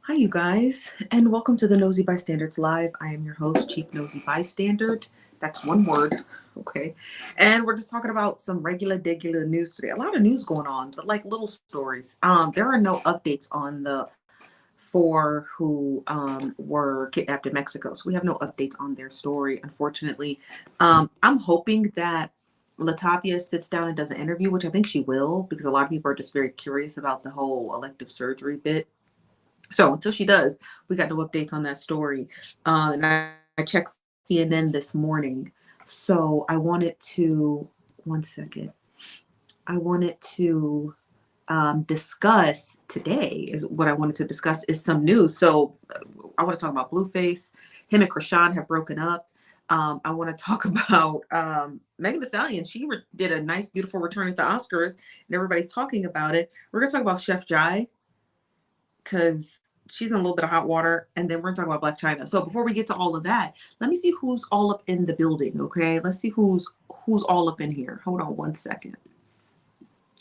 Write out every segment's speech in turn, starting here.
Hi, you guys, and welcome to the Nosy Bystanders Live. I am your host, Chief Nosy Bystander. That's one word, okay? And we're just talking about some regular news today. A lot of news going on, but like little stories. There are no updates on the four who were kidnapped in Mexico, so we have no updates on their story, unfortunately. I'm hoping that Latavia sits down and does an interview, which I think she will, because a lot of people are just very curious about the whole elective surgery bit. So until she does, we got no updates on that story. And I checked CNN this morning. So I wanted to, one second, I wanted to discuss today is what I wanted to discuss is some news. So I want to talk about Blueface. Him and Chrisean have broken up. I want to talk about Megan Thee Stallion. She did a nice, beautiful return at the Oscars, and everybody's talking about it. We're going to talk about Chef Jai because she's in a little bit of hot water, and then we're gonna talk about Blac Chyna. So before we get to all of that, let me see who's all up in the building. Okay, let's see who's all up in here. Hold on one second.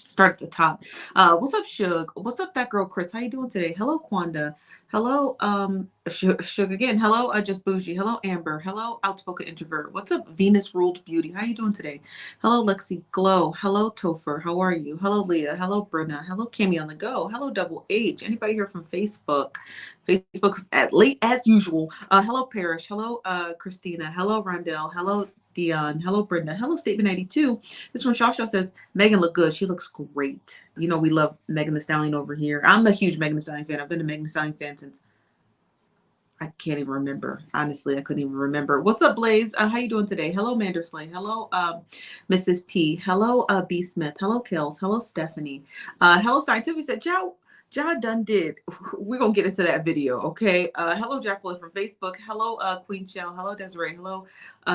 Start at the top. What's up, Suge? What's up, that girl, Chris? How you doing today? Hello, Quanda. Hello, Suge again. Hello, Just Bougie. Hello, Amber. Hello, Outspoken Introvert. What's up, Venus Ruled Beauty? How you doing today? Hello, Lexi Glow. Hello, Topher. How are you? Hello, Leah. Hello, Bruna. Hello, Kimmy on the go. Hello, Double H. Anybody here from Facebook? Facebook's at late as usual. Hello, Parrish. Hello, Christina. Hello, Rondell. Hello, Dion. Hello, Brenda. Hello, Statement 92. This one, Shasha says, Megan look good. She looks great. You know, we love Megan Thee Stallion over here. I'm a huge Megan Thee Stallion fan. I've been a Megan Thee Stallion fan since I can't even remember. Honestly, I couldn't even remember. What's up, Blaze? How you doing today? Hello, Mandersley. Hello, Mrs. P. Hello, B. Smith. Hello, Kills. Hello, Stephanie. Hello, Scientific said, Ja done did. We're going to get into that video, okay? Hello, Jacqueline from Facebook. Hello, Queen Shell. Hello, Desiree. Hello,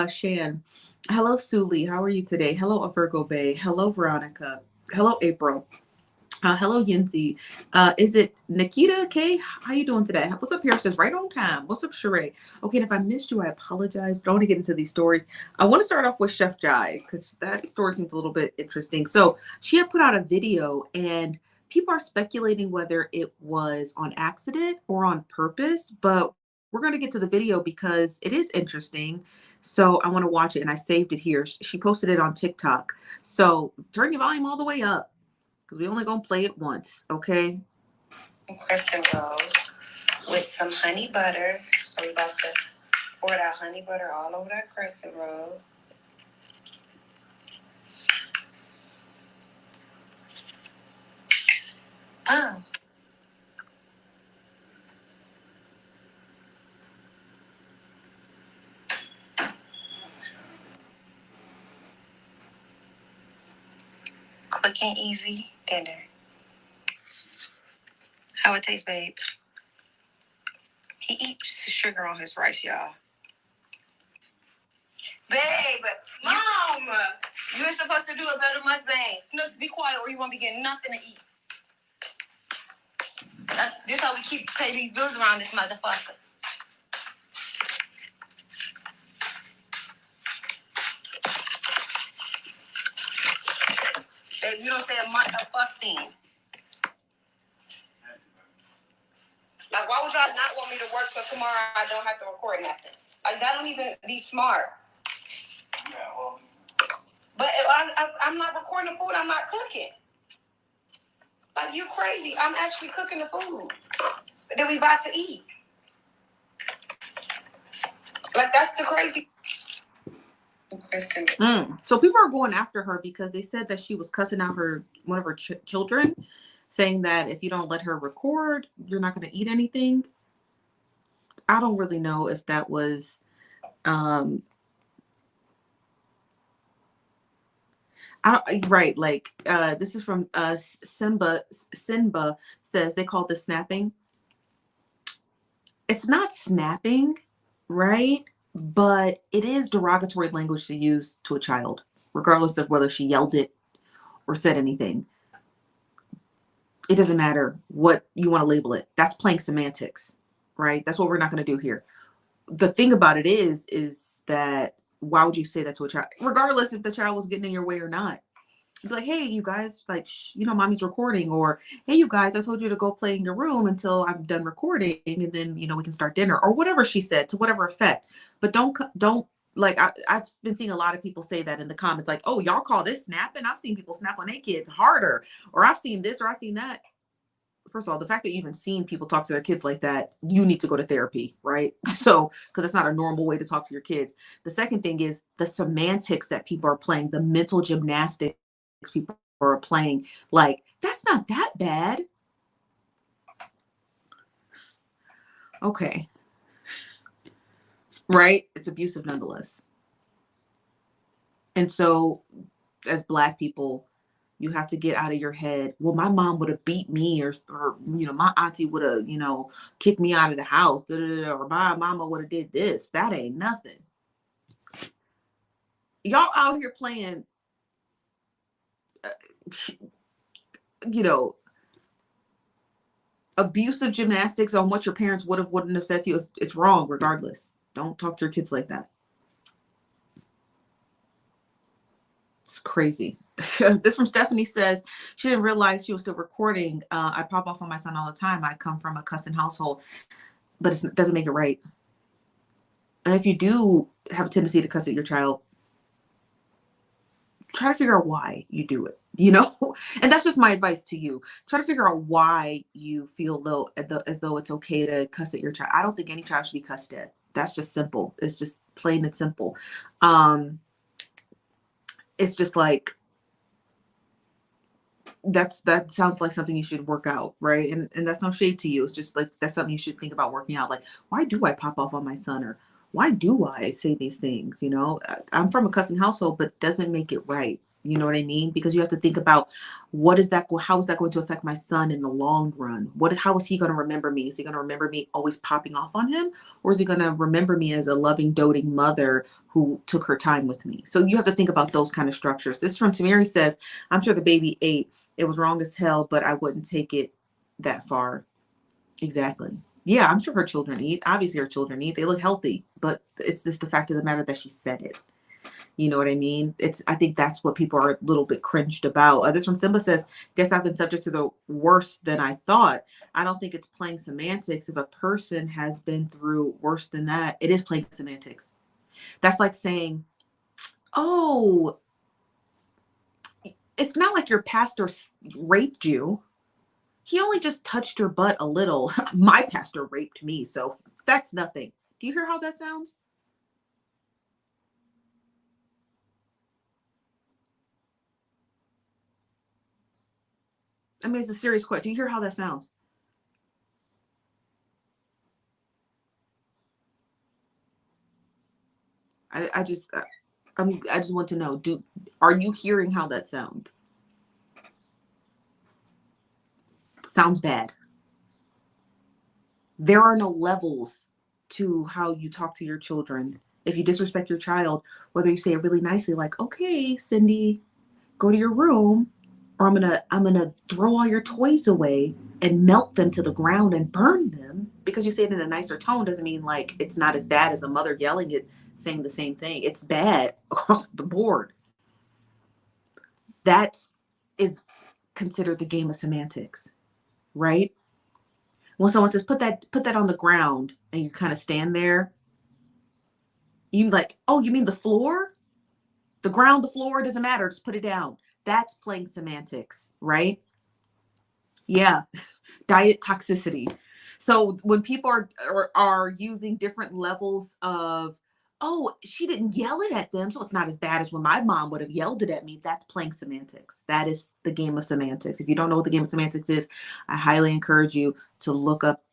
Shan. Hello, Suli. How are you today? Hello, Virgo Bay. Hello, Veronica. Hello, April. Hello, Yinzi. Is it Nikita K? How you doing today? What's up, here? Says right on time. What's up, Sheree? Okay, and if I missed you, I apologize. But I want to get into these stories. I want to start off with Chef Jai because that story seems a little bit interesting. So she had put out a video, and people are speculating whether it was on accident or on purpose. But we're going to get to the video because it is interesting. So I want to watch it, and I saved it here. She posted it on TikTok. So turn your volume all the way up, because we only gonna play it once, okay? Crescent rolls with some honey butter. So we're about to pour that honey butter all over that crescent roll. Oh. Quick and easy dinner. How it tastes, babe? He eats sugar on his rice, y'all. Babe, Mom, you were supposed to do a better mukbang. Snooks, be quiet or you won't be getting nothing to eat. This how we pay these bills around this motherfucker. Babe, you don't say a fuck thing. Like, why would y'all not want me to work so tomorrow I don't have to record nothing? Like, that don't even be smart. Yeah, well. But if I'm not recording the food, I'm not cooking. Like, you crazy. I'm actually cooking the food that we about to eat. Like, that's the crazy. So people are going after her because they said that she was cussing out one of her children, saying that if you don't let her record, you're not going to eat anything. I don't really know if that was right. Like this is from Simba says they call this snapping. It's not snapping, right? But it is derogatory language to use to a child, regardless of whether she yelled it or said anything. It doesn't matter what you want to label it. That's playing semantics, right? That's what we're not going to do here. The thing about it is that why would you say that to a child, regardless if the child was getting in your way or not? Be like, hey, you guys, like, mommy's recording, or hey, you guys, I told you to go play in your room until I'm done recording, and then we can start dinner, or whatever she said, to whatever effect. But don't like I've been seeing a lot of people say that in the comments, like, oh, y'all call this snapping? I've seen people snap on their kids harder, or I've seen this, or I've seen that. First of all, the fact that you've even seen people talk to their kids like that, you need to go to therapy, right? So, because it's not a normal way to talk to your kids. The second thing is the semantics that people are playing, the mental gymnastics people are playing. Like, that's not that bad. Okay. Right? It's abusive nonetheless. And so, as Black people, you have to get out of your head, well, my mom would have beat me, or my auntie would have, kicked me out of the house, or my mama would have did this. That ain't nothing. Y'all out here playing, you know, abusive gymnastics on what your parents wouldn't have said to you. It's wrong regardless. Don't talk to your kids like that. It's crazy. This from Stephanie says she didn't realize she was still recording. I pop off on my son all the time. I come from a cussing household, but it doesn't make it right. And if you do have a tendency to cuss at your child, try to figure out why you do it, and that's just my advice to you. Try to figure out why you feel as though it's okay to cuss at your child. I don't think any child should be cussed at. That's just simple. It's just plain and simple. It's just like, that sounds like something you should work out, right? And that's no shade to you. It's just like, that's something you should think about working out. Like, why do I pop off on my son, or why do I say these things? I'm from a cussing household, but doesn't make it right. You know what I mean? Because you have to think about, how is that going to affect my son in the long run? How is he going to remember me? Is he going to remember me always popping off on him? Or is he going to remember me as a loving, doting mother who took her time with me? So you have to think about those kind of structures. This from Tamiri says, I'm sure the baby ate. It was wrong as hell, but I wouldn't take it that far. Exactly. Yeah, I'm sure her children eat. Obviously, her children eat. They look healthy, but it's just the fact of the matter that she said it. You know what I mean? I think that's what people are a little bit cringed about. This from Simba says, guess I've been subject to the worse than I thought. I don't think it's playing semantics. If a person has been through worse than that, it is playing semantics. That's like saying, oh, it's not like your pastor raped you. He only just touched your butt a little. My pastor raped me, so that's nothing. Do you hear how that sounds? I mean, it's a serious question. Do you hear how that sounds? I just I just want to know, are you hearing how that sounds? Sounds bad. There are no levels to how you talk to your children. If you disrespect your child, whether you say it really nicely, like, okay, Cindy, go to your room, or I'm gonna throw all your toys away and melt them to the ground and burn them, because you say it in a nicer tone doesn't mean like it's not as bad as a mother yelling it, saying the same thing. It's bad across the board. That is considered the game of semantics, right? When someone says put that on the ground, and you kind of stand there, you like, oh, you mean the floor? The ground, the floor, doesn't matter, just put it down. That's playing semantics, right? Yeah. Diet toxicity. So when people are using different levels of, oh, she didn't yell it at them, so it's not as bad as when my mom would have yelled it at me. That's playing semantics. That is the game of semantics. If you don't know what the game of semantics is, I highly encourage you to look up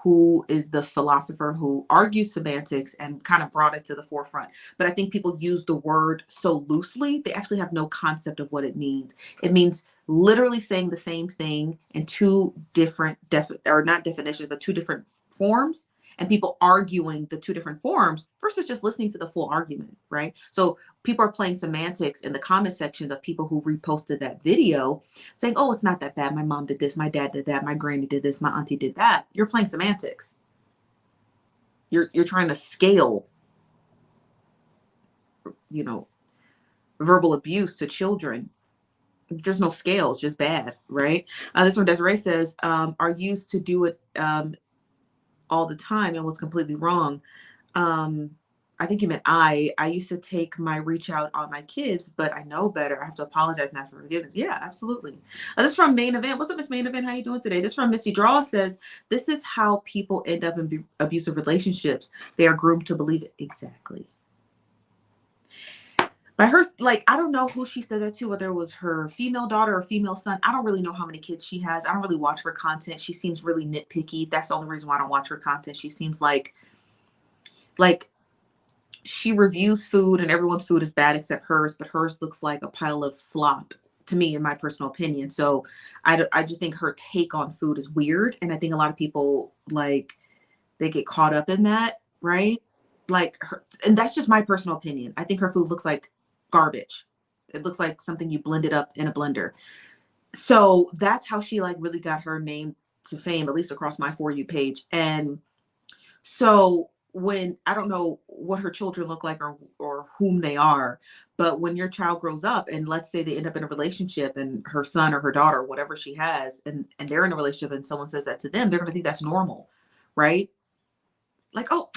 who is the philosopher who argues semantics and kind of brought it to the forefront. But I think people use the word so loosely, they actually have no concept of what it means. It means literally saying the same thing in two different or not definitions, but two different forms, and people arguing the two different forms versus just listening to the full argument, right? So people are playing semantics in the comment section of people who reposted that video, saying, oh, it's not that bad. My mom did this, my dad did that, my granny did this, my auntie did that. You're playing semantics. You're trying to scale, you know, verbal abuse to children. there's no scales, just bad, right? This one, Desiree says, are used to do it all the time and was completely wrong. I think you meant I used to take my reach out on my kids, but I know better. I have to apologize now for forgiveness. Yeah, absolutely. This is from Main Event. What's up, Miss Main Event? How you doing today? This from Missy Draw says, this is how people end up in abusive relationships. They are groomed to believe it. Exactly. But her, like, I don't know who she said that to, whether it was her female daughter or female son. I don't really know how many kids she has. I don't really watch her content. She seems really nitpicky. That's the only reason why I don't watch her content. She seems like she reviews food and everyone's food is bad except hers, but hers looks like a pile of slop to me, in my personal opinion. So I just think her take on food is weird. And I think a lot of people, like, they get caught up in that, right? Like her, and that's just my personal opinion. I think her food looks like garbage. It looks like something you blended up in a blender. So that's how she like really got her name to fame, at least across my For You page. And so when, I don't know what her children look like or whom they are, but when your child grows up and let's say they end up in a relationship and her son or her daughter, whatever she has, and they're in a relationship and someone says that to them, they're going to think that's normal, right? Like, oh,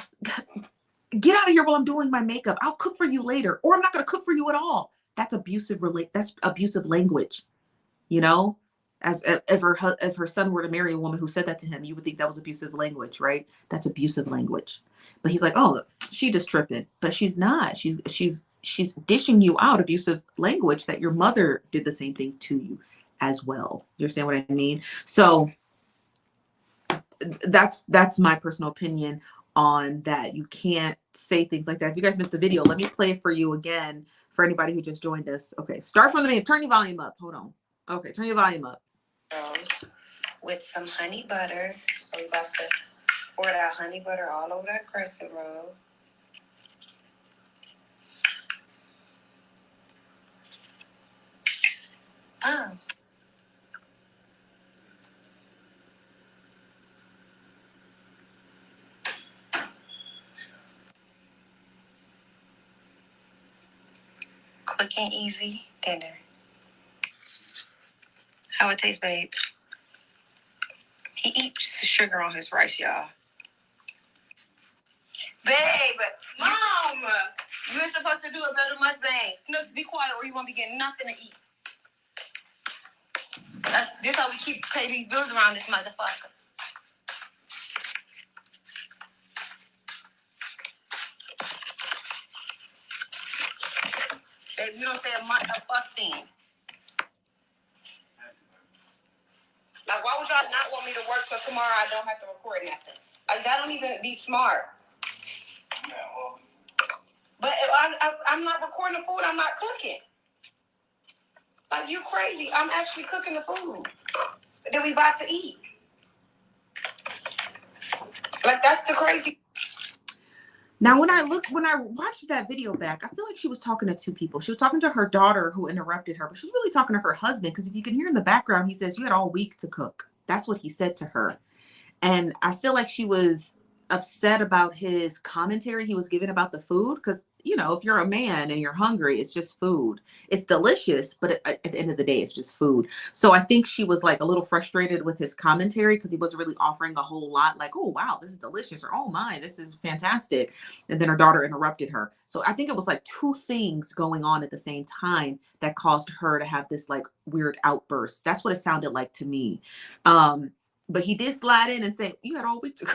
get out of here while I'm doing my makeup. I'll cook for you later, or I'm not going to cook for you at all. That's abusive. That's abusive language, you know. As if her son were to marry a woman who said that to him, you would think that was abusive language, right? That's abusive language. But he's like, oh, she just tripping, but she's not. She's dishing you out abusive language that your mother did the same thing to you as well. You understand what I mean? So that's my personal opinion on that. You can't say things like that. If you guys missed the video, let me play it for you again for anybody who just joined us. Okay, start from the beginning. Turn your volume up. Hold on. Okay, turn your volume up. With some honey butter. So we're about to pour that honey butter all over that crescent roll. Quick and easy dinner. How it tastes, babe? He eats sugar on his rice, y'all. Babe, Mom, you were supposed to do a better mukbang. Snooks, be quiet or you won't be getting nothing to eat. This how we pay these bills around this motherfucker. Babe, you don't say a fuck thing. Like, why would y'all not want me to work so tomorrow I don't have to record nothing? Like, that don't even be smart. Yeah, well. But if I'm not recording the food, I'm not cooking. Like, you crazy. I'm actually cooking the food that we about to eat. Like, that's the crazy. Now, when I watched that video back, I feel like she was talking to two people. She was talking to her daughter who interrupted her, but she was really talking to her husband, because if you can hear in the background, he says, you had all week to cook. That's what he said to her. And I feel like she was upset about his commentary he was giving about the food, because, you know, if you're a man and you're hungry, it's just food. It's delicious, but at the end of the day, it's just food. So I think she was like a little frustrated with his commentary because he wasn't really offering a whole lot, like, oh, wow, this is delicious, or oh my, this is fantastic. And then her daughter interrupted her. So I think it was like two things going on at the same time that caused her to have this like weird outburst. That's what it sounded like to me. But he did slide in and say, you had all week to go.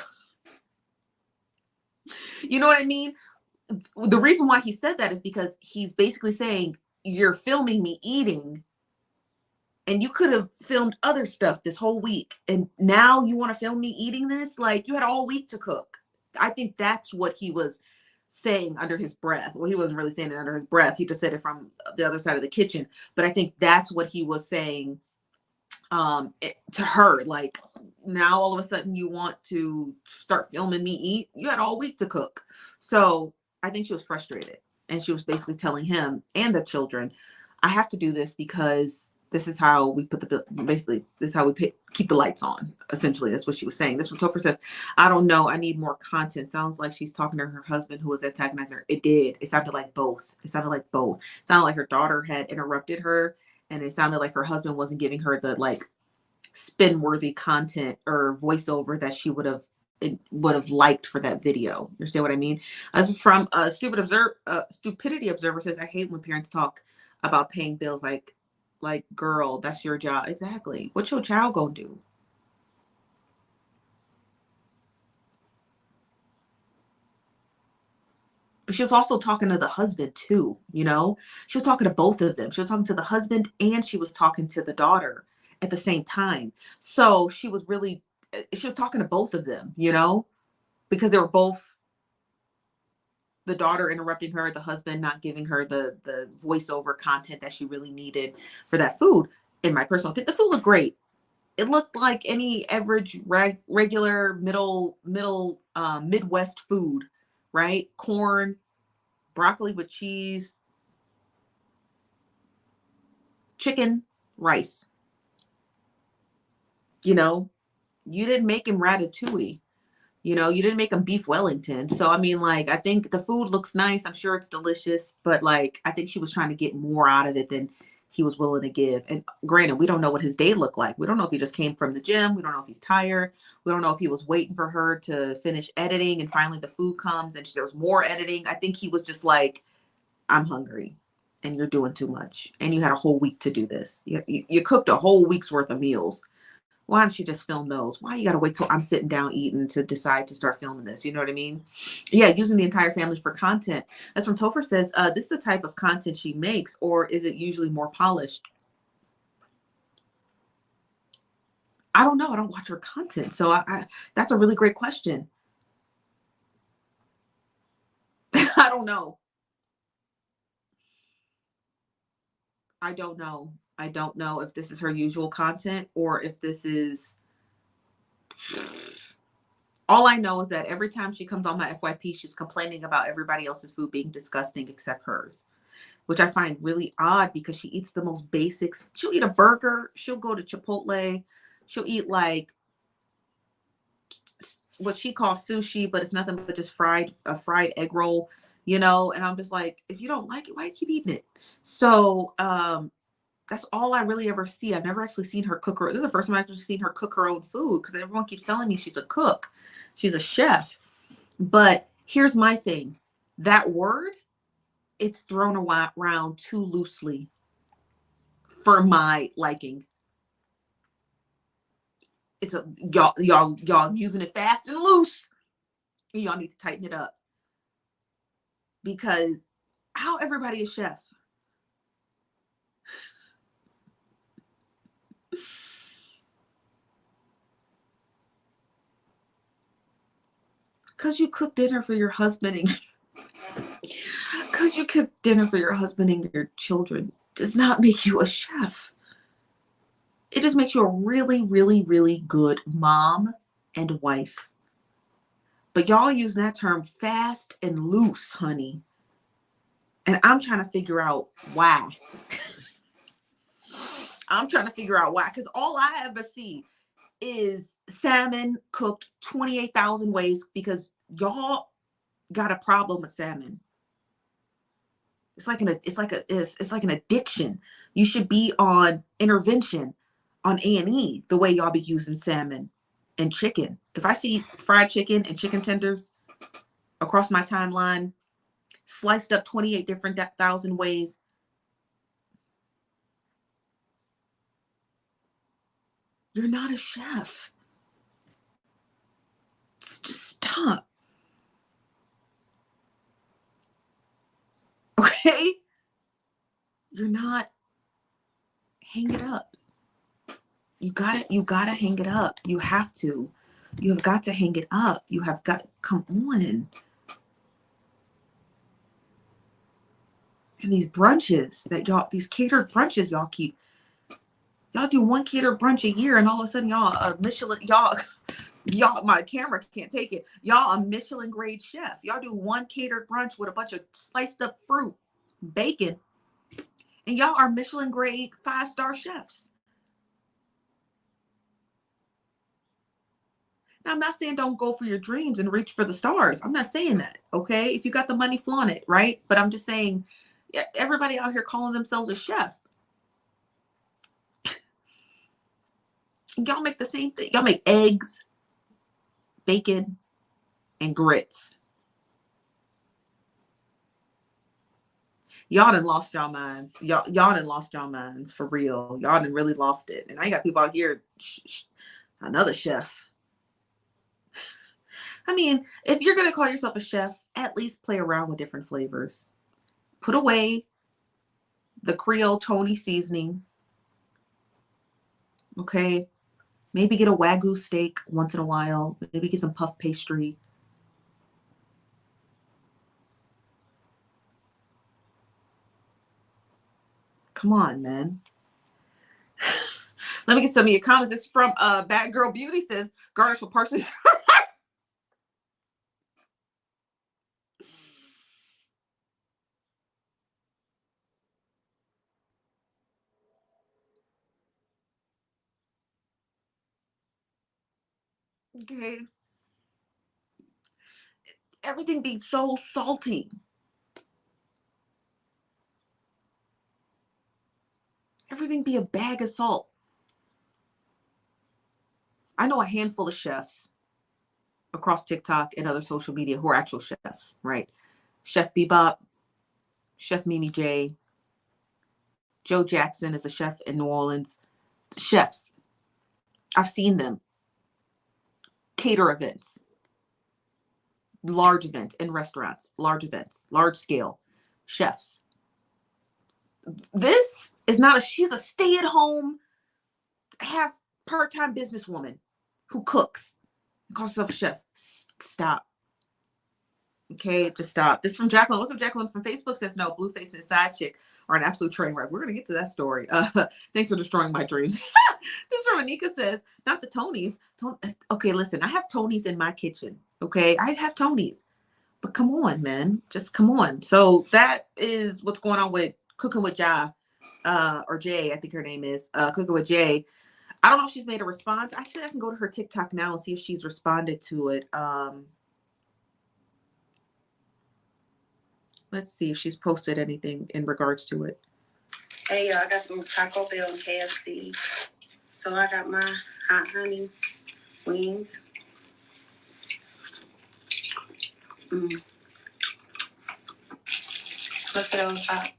You know what I mean? The reason why he said that is because he's basically saying, you're filming me eating and you could have filmed other stuff this whole week, and now you want to film me eating this? Like, you had all week to cook. I think that's what he was saying under his breath. Well, he wasn't really saying it under his breath. He just said it from the other side of the kitchen. But I think that's what he was saying to her. Like, now all of a sudden you want to start filming me eat? You had all week to cook. So I think she was frustrated, and she was basically telling him and the children, I have to do this because this is how we put this is how we keep the lights on. Essentially, that's what she was saying. This one, Topher says, I don't know, I need more content. Sounds like she's talking to her husband who was antagonizing her. It did. It sounded like both. It sounded like her daughter had interrupted her and it sounded like her husband wasn't giving her the like spin-worthy content or voiceover that she would have liked for that video. You understand what I mean? As from stupidity observer says, I hate when parents talk about paying bills like girl, that's your job. Exactly. What's your child gonna do? But she was also talking to the husband too, you know? She was talking to both of them. She was talking to the husband and she was talking to the daughter at the same time. So she was talking to both of them, you know? Because they were both, the daughter interrupting her, the husband not giving her the voiceover content that she really needed for that food. In my personal opinion, the food looked great. It looked like any average regular middle Midwest food, right? Corn, broccoli with cheese, chicken, rice. You know, you didn't make him ratatouille. You know, you didn't make him beef Wellington. So, I mean, like, I think the food looks nice. I'm sure it's delicious. But, like, I think she was trying to get more out of it than he was willing to give. And granted, we don't know what his day looked like. We don't know if he just came from the gym. We don't know if he's tired. We don't know if he was waiting for her to finish editing and finally the food comes and there's more editing. I think he was just like, I'm hungry and you're doing too much. And you had a whole week to do this. You cooked a whole week's worth of meals. Why don't you just film those? Why you got to wait till I'm sitting down eating to decide to start filming this? You know what I mean? Yeah, using the entire family for content. That's from Topher says, this is the type of content she makes, or is it usually more polished? I don't know. I don't watch her content. So I that's a really great question. I don't know. I don't know. I don't know if this is her usual content or if this is. All I know is that every time she comes on my FYP, she's complaining about everybody else's food being disgusting except hers, which I find really odd because she eats the most basics. She'll eat a burger. She'll go to Chipotle. She'll eat like what she calls sushi, but it's nothing but just a fried egg roll, you know? And I'm just like, if you don't like it, why do you keep eating it? So, that's all I really ever see. I've never actually seen her cook this is the first time I've actually seen her cook her own food because everyone keeps telling me she's a cook. She's a chef. But here's my thing. That word, it's thrown around too loosely for my liking. It's y'all using it fast and loose. Y'all need to tighten it up. Because how everybody is chef? Because you cook dinner for your husband and because you cook dinner for your husband and your children does not make you a chef. It just makes you a really, really, really good mom and wife. But y'all use that term fast and loose, honey. And I'm trying to figure out why. I'm trying to figure out why. Because all I ever see is salmon cooked 28,000 ways because y'all got a problem with salmon. It's like an addiction. You should be on intervention on A&E the way y'all be using salmon and chicken. If I see fried chicken and chicken tenders across my timeline, sliced up 28 different thousand ways, you're not a chef. Just stop. Okay? You're not. Hang it up. You gotta hang it up. You have to. You have got to hang it up. You have got, come on. And these brunches these catered brunches y'all do one catered brunch a year and all of a sudden y'all Michelin, y'all, my camera can't take it. Y'all a Michelin grade chef. Y'all do one catered brunch with a bunch of sliced up fruit, bacon, and y'all are Michelin grade 5-star chefs. Now, I'm not saying don't go for your dreams and reach for the stars. I'm not saying that, okay? If you got the money, flaunt it, right? But I'm just saying everybody out here calling themselves a chef. Y'all make the same thing. Y'all make eggs, bacon, and grits. Y'all done lost y'all minds. Y'all done lost y'all minds for real. Y'all done really lost it. And I got people out here, another chef. I mean, if you're going to call yourself a chef, at least play around with different flavors. Put away the Creole Tony seasoning. Okay. Maybe get a Wagyu steak once in a while. Maybe get some puff pastry. Come on, man. Let me get some of your comments. This is from Bad Girl Beauty, says garnish with parsley. Okay. Everything be so salty. Everything be a bag of salt. I know a handful of chefs across TikTok and other social media who are actual chefs, right? Chef Bebop, Chef Mimi J, Joe Jackson is a chef in New Orleans. Chefs. I've seen them cater events, large events in restaurants, large events, large scale chefs. This is not she's a stay-at-home, half part-time businesswoman who cooks, calls herself a chef. Stop. Okay, just stop. This is from Jacqueline. What's up, Jacqueline from Facebook? Says no, Blueface and side chick are an absolute train wreck. We're gonna get to that story. Thanks for destroying my dreams. This from Anika says, not the Tonys. Okay, listen, I have Tonys in my kitchen. Okay, I have Tonys, but come on, man, just come on. So that is what's going on with Cooking with Ja, or Jay, I think her name is Cooking with Jay. I don't know if she's made a response. Actually, I can go to her TikTok now and see if she's responded to it. Let's see if she's posted anything in regards to it. Hey, y'all, I got some Taco Bell and KFC. So I got my hot honey wings. Look at those hot.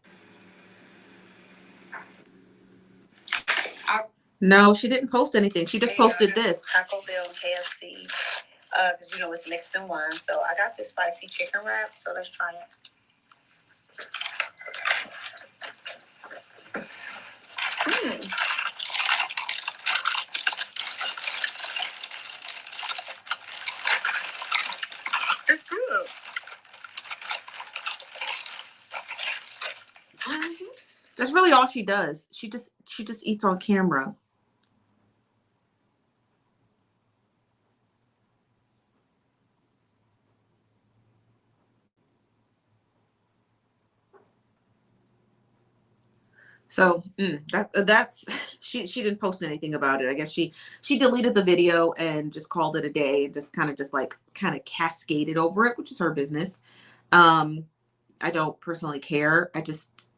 No, she didn't post anything. She just posted this. Taco Bell and KFC. Because you know it's mixed in one. So I got this spicy chicken wrap. So let's try it. It's good. That's really all she does. She just eats on camera. So that's she didn't post anything about it. I guess she deleted the video and just called it a day and just kind of cascaded over it, which is her business. I don't personally care. I just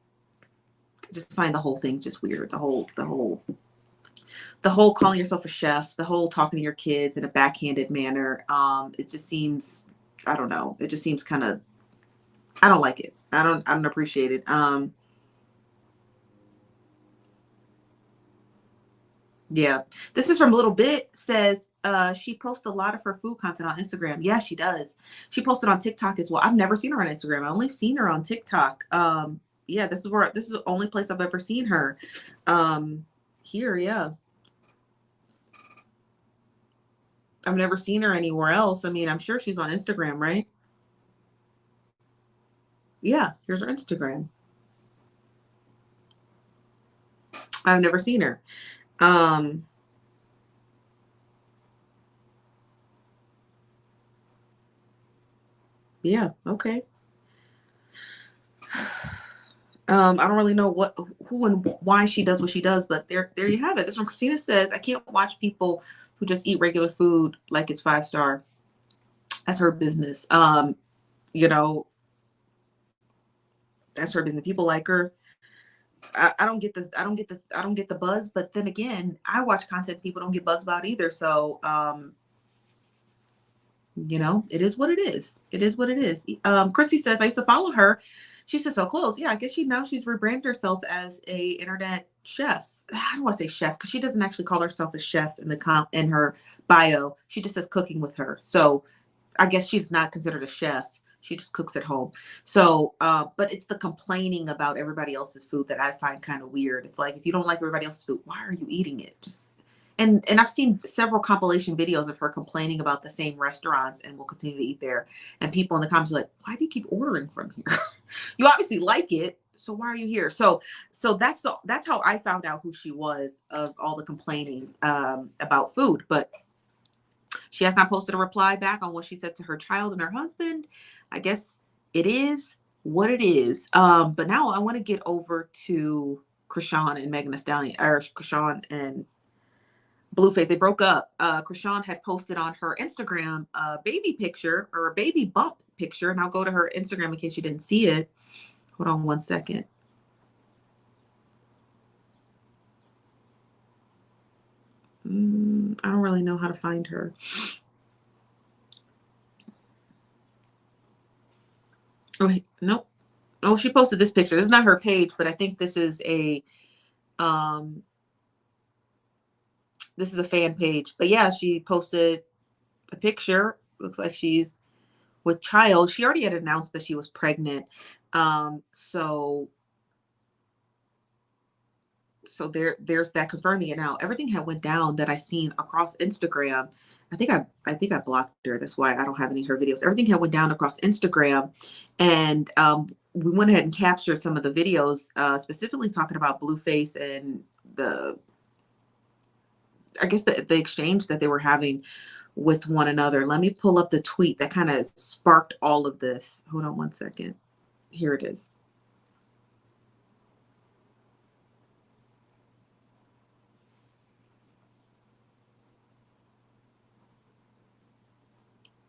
find the whole thing just weird. The whole calling yourself a chef, the whole talking to your kids in a backhanded manner. It just seems, I don't know. It just seems kind of, I don't like it. I don't appreciate it. Yeah. This is from Little Bit, says she posts a lot of her food content on Instagram. Yeah, she does. She posted on TikTok as well. I've never seen her on Instagram. I've only seen her on TikTok. Yeah, this is the only place I've ever seen her. Here, yeah. I've never seen her anywhere else. I mean, I'm sure she's on Instagram, right? Yeah, here's her Instagram. I've never seen her. Yeah, okay. I don't really know who and why she does what she does, but there you have it. This one, Christina says, I can't watch people who just eat regular food like it's 5-star. That's her business. You know, that's her business. People like her. I don't get this. I don't get the buzz. But then again, I watch content people don't get buzz about either. So, you know, it is what it is. It is what it is. Chrissy says, I used to follow her. She's just so close. Yeah, I guess she's rebranded herself as a internet chef. I don't want to say chef because she doesn't actually call herself a chef in her bio. She just says cooking with her. So I guess she's not considered a chef. She just cooks at home. So, but it's the complaining about everybody else's food that I find kind of weird. It's like, if you don't like everybody else's food, why are you eating it? Just, and I've seen several compilation videos of her complaining about the same restaurants and will continue to eat there. And people in the comments are like, why do you keep ordering from here? You obviously like it. So why are you here? So that's how I found out who she was, of all the complaining about food. But she has not posted a reply back on what she said to her child and her husband. I guess it is what it is. But now I want to get over to Chrisean and Megan Thee Stallion, or Chrisean and Blueface. They broke up. Chrisean had posted on her Instagram a baby picture, or a baby bump picture, and I'll go to her Instagram in case you didn't see it. Hold on one second. I don't really know how to find her. Oh, nope. Oh, she posted this picture. This is not her page, but I think this is a fan page. But yeah, she posted a picture. Looks like she's with child. She already had announced that she was pregnant. So there's that confirming it now. Everything had went down that I seen across Instagram. I think I blocked her. That's why I don't have any of her videos. Everything had went down across Instagram, and we went ahead and captured some of the videos, specifically talking about Blueface and the exchange that they were having with one another. Let me pull up the tweet that kind of sparked all of this. Hold on one second. Here it is.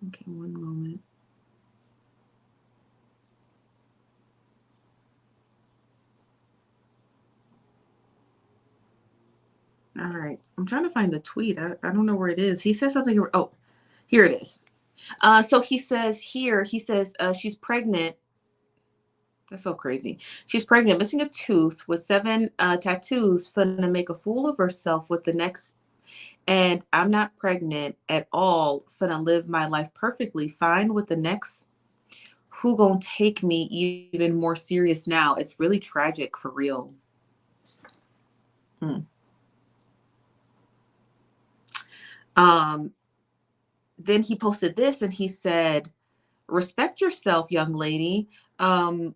Okay, one moment. All right. I'm trying to find the tweet. I don't know where it is. He says something. Oh, here it is. So he says she's pregnant. That's so crazy. She's pregnant, missing a tooth, with 7 tattoos, finna make a fool of herself with the next. And I'm not pregnant at all. Finna live my life perfectly fine with the next. Who gonna take me even more serious now? It's really tragic, for real. Then he posted this and he said, respect yourself, young lady.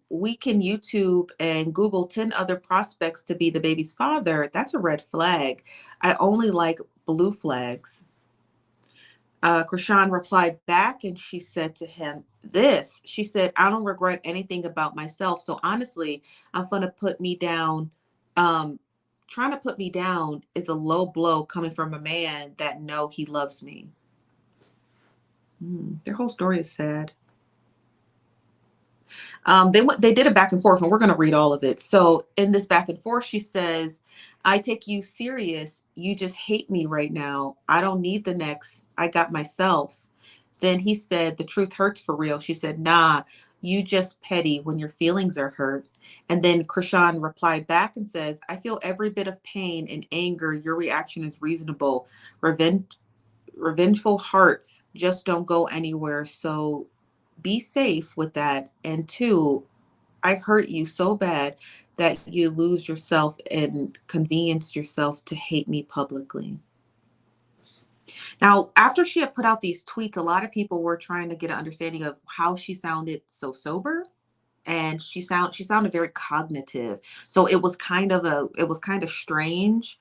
We can YouTube and Google 10 other prospects to be the baby's father. That's a red flag. I only like blue flags. Chrisean replied back and she said to him this. She said, I don't regret anything about myself. So honestly, I'm going to put me down. Trying to put me down is a low blow coming from a man that know he loves me. Their whole story is sad. They did a back and forth, and we're going to read all of it. So in this back and forth, she says, I take you serious. You just hate me right now. I don't need the next. I got myself. Then he said, the truth hurts for real. She said, nah, you just petty when your feelings are hurt. And then Chrisean replied back and says, I feel every bit of pain and anger. Your reaction is reasonable. Revengeful heart just don't go anywhere. So be safe with that. And 2, I hurt you so bad that you lose yourself and convenience yourself to hate me publicly. Now, after she had put out these tweets, a lot of people were trying to get an understanding of how she sounded so sober, and she sounded very cognitive. So it was kind of strange.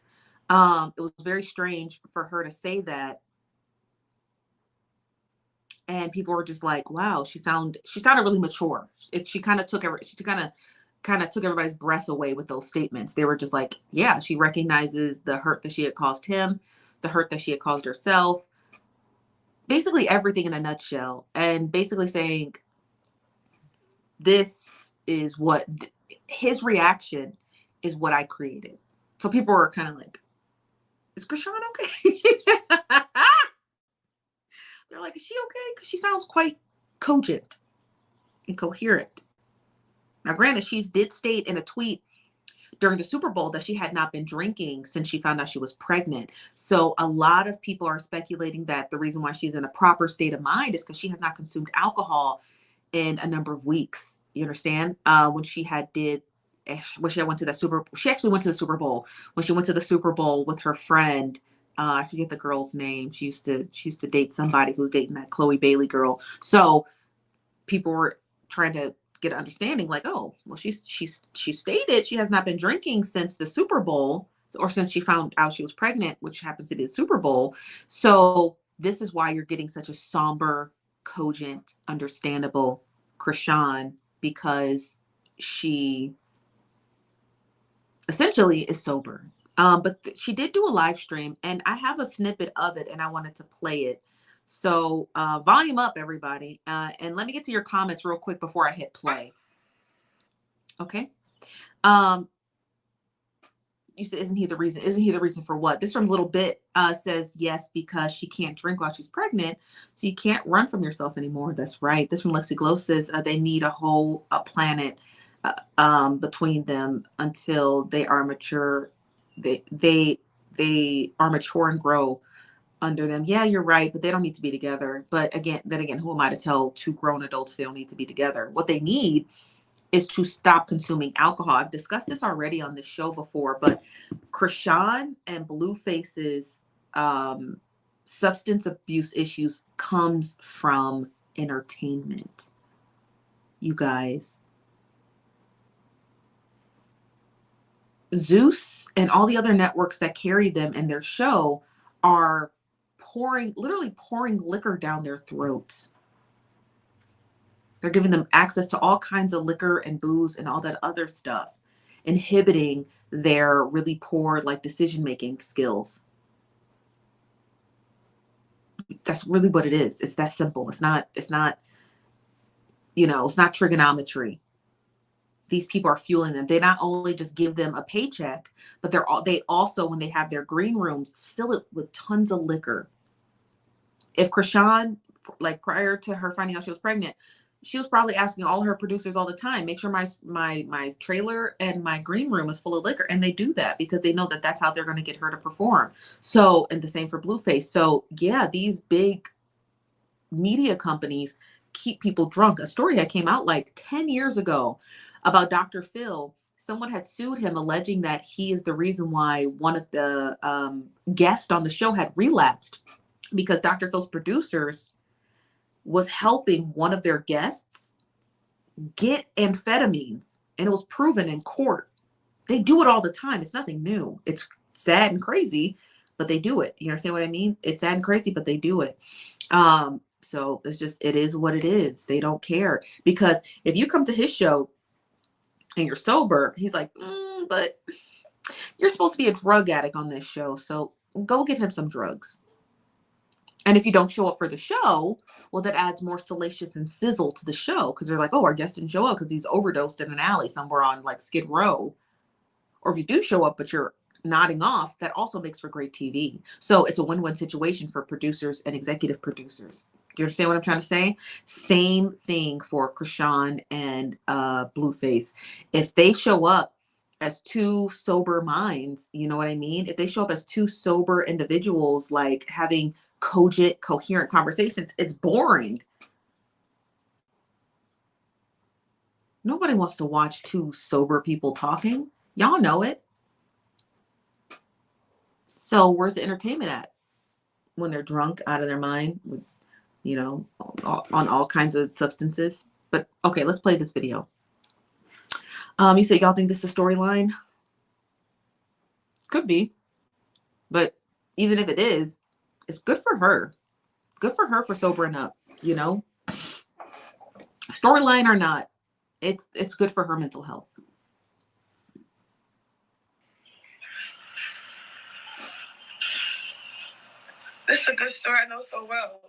It was very strange for her to say that, and people were just like, wow, she sounded really mature. She kind of took everybody's breath away with those statements. They were just like, yeah, she recognizes the hurt that she had caused him, the hurt that she had caused herself, basically everything in a nutshell, and basically saying this is what his reaction is what I created. So people were kind of like, is Chrisean okay? They're like, is she okay? Because she sounds quite cogent and coherent. Now, granted, she did state in a tweet during the Super Bowl that she had not been drinking since she found out she was pregnant. So a lot of people are speculating that the reason why she's in a proper state of mind is because she has not consumed alcohol in a number of weeks. You understand? When she went to she actually went to the Super Bowl. When she went to the Super Bowl with her friend, I forget the girl's name. She used to date somebody who was dating that Chloe Bailey girl. So people were trying to get an understanding, like, oh, well, she stated she has not been drinking since the Super Bowl, or since she found out she was pregnant, which happens to be the Super Bowl. So this is why you're getting such a somber, cogent, understandable Chrisean, because she essentially is sober. But she did do a live stream, and I have a snippet of it, and I wanted to play it. So volume up, everybody. And let me get to your comments real quick before I hit play. Okay. You said, isn't he the reason? Isn't he the reason for what? This from Little Bit says, yes, because she can't drink while she's pregnant. So you can't run from yourself anymore. That's right. This from Lexi Glow says they need a planet between them until they are mature. They are mature and grow under them. Yeah, you're right, but they don't need to be together. But then again, who am I to tell two grown adults they don't need to be together? What they need is to stop consuming alcohol. I've discussed this already on this show before, but Chrisean and Blueface's substance abuse issues comes from entertainment. You guys. Zeus and all the other networks that carry them in their show are literally pouring liquor down their throats. They're giving them access to all kinds of liquor and booze and all that other stuff, inhibiting their really poor decision-making skills. That's really what it is. It's that simple. It's not it's not trigonometry. These people are fueling them. They not only just give them a paycheck, but they also, when they have their green rooms, fill it with tons of liquor. If Chrisean, prior to her finding out she was pregnant, she was probably asking all her producers all the time, make sure my trailer and my green room is full of liquor. And they do that because they know that that's how they're going to get her to perform. So, and the same for Blueface. So yeah, these big media companies keep people drunk. A story that came out 10 years ago about Dr. Phil. Someone had sued him alleging that he is the reason why one of the guests on the show had relapsed, because Dr. Phil's producers was helping one of their guests get amphetamines, and it was proven in court. They do it all the time. It's nothing new. It's sad and crazy, but they do it. You understand what I mean? It's sad and crazy, but they do it. So it is what it is. They don't care, because if you come to his show and you're sober, he's like, but you're supposed to be a drug addict on this show, so go get him some drugs. And if you don't show up for the show, well, that adds more salacious and sizzle to the show, because they're like, oh, our guest didn't show up because he's overdosed in an alley somewhere on Skid Row. Or if you do show up, but you're nodding off, that also makes for great TV. So it's a win-win situation for producers and executive producers. Do you understand what I'm trying to say? Same thing for Chrisean and Blueface. If they show up as two sober minds, you know what I mean? If they show up as two sober individuals, having cogent, coherent conversations, it's boring. Nobody wants to watch two sober people talking. Y'all know it. So where's the entertainment at when they're drunk out of their mind, on all kinds of substances? But okay, let's play this video. You say y'all think this is a storyline? Could be, but even if it is, it's good for her. Good for her for sobering up. Storyline or not, it's good for her mental health. This is a good story, I know so well.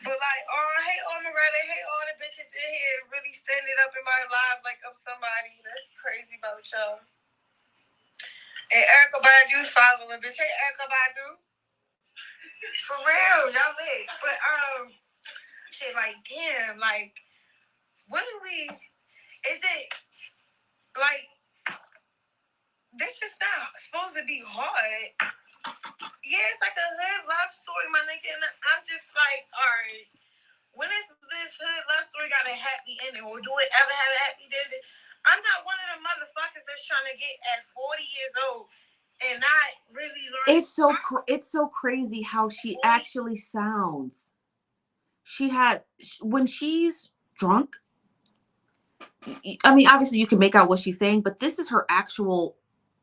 But I hate all the red, I hate all the bitches in here really standing up in my life like I'm somebody. That's crazy about y'all. And Erykah Badu's following, bitch. Hey, Erykah Badu. For real, y'all lit. But, shit, like, damn, like, what do we, is it, like, this is not supposed to be hard. Yeah, it's like a hood love story, my nigga, and I'm just like, all right, when is this hood love story got a happy ending, or do it ever have a happy ending? I'm not one of the motherfuckers that's trying to get at 40 years old and not really learn. It's so crazy how she actually sounds. She had, when she's drunk, I mean, obviously you can make out what she's saying, but this is her actual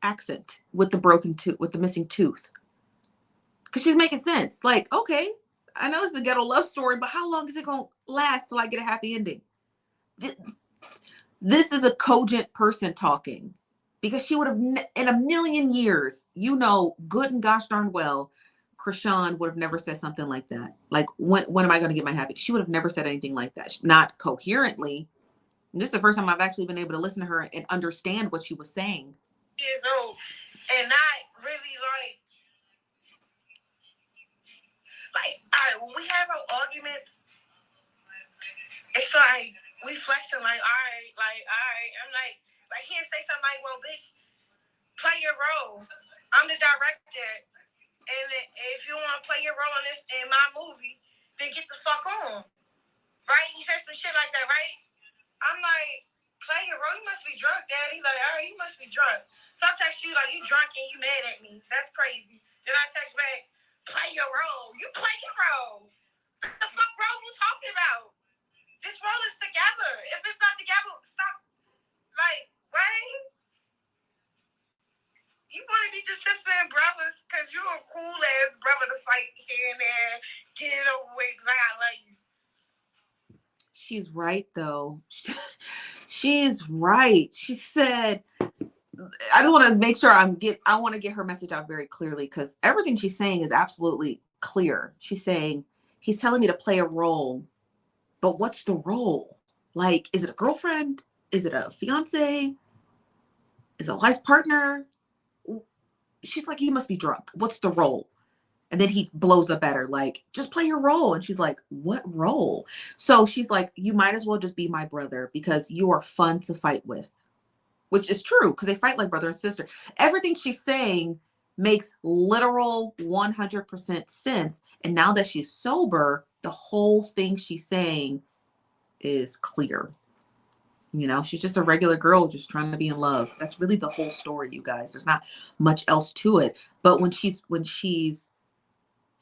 accent with the broken tooth, with the missing tooth. Because she's making sense. Like, okay, I know it's a ghetto love story, but how long is it going to last till I get a happy ending? This is a cogent person talking. Because she would have, in a million years, you know, good and gosh darn well, Chrisean would have never said something like that. Like, when am I going to get my happy? She would have never said anything like that. Not coherently. And this is the first time I've actually been able to listen to her and understand what she was saying. Years old, and not really when we have our arguments, it's like we flexing like, all right. I'm like he'll say something like, well, bitch, play your role. I'm the director, and if you want to play your role in this in my movie, then get the fuck on. Right? He said some shit like that, right? I'm like, play your role. You must be drunk, Daddy. Like, all right, you must be drunk. So I text you like, you drunk and you mad at me. That's crazy. Then I text back, play your role. You play your role. What the fuck role you talking about? This role is together. If it's not together, stop. Like, right? You want to be just sister and brothers because you're a cool ass brother to fight here and there. Get it over with because I love you. She's right, though. She's right. She said, I don't want to make sure I want to get her message out very clearly, because everything she's saying is absolutely clear. She's saying, he's telling me to play a role, but what's the role? Like, is it a girlfriend? Is it a fiance? Is it a life partner? She's like, you must be drunk. What's the role? And then he blows up at her like, just play your role. And she's like, what role? So she's like, you might as well just be my brother because you are fun to fight with, which is true because they fight like brother and sister. Everything she's saying makes literal 100% sense. And now that she's sober, the whole thing she's saying is clear. You know, she's just a regular girl just trying to be in love. That's really the whole story, you guys. There's not much else to it. But when she's